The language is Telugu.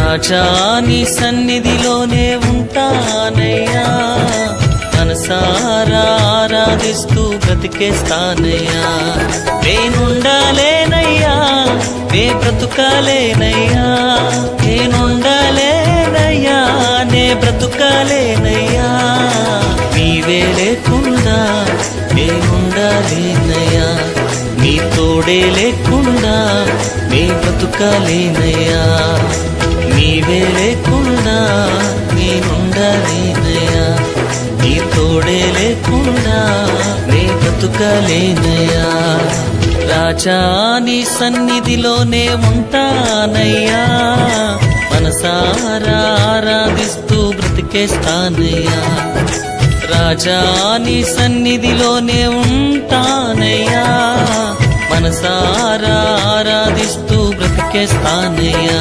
రాజా నీ సన్నిధిలోనే ఉంటానయ్యా, మనసారా ఆరాధిస్తూ బ్రతికేస్తానయ్యా. నేనుండాలేనయ్యా, నే బ్రతుకాలేనయ్యా, నేనుండాలేనయ్యా, నే బ్రతుకాలేనయ్యా. నీవే లేకుండా నేనుండాలేనయ్యా, నీ తోడే లేకుండా నే బ్రతుకాలేనయ్యా. నీవే లేకుండా నేనుండాలేనయ్యా, నీ తోడే లేకుండా నే బ్రతుకాలేనయ్యా. రాజా నీ సన్నిధిలోనే ఉంటానయ్యా, మనసారా ఆరాధిస్తూ బ్రతికేస్తానయ్యా. రాజా నీ సన్నిధిలోనే ఉంటానయ్యా, మనసారా ఆరాధిస్తూ బ్రతికేస్తానయ్యా.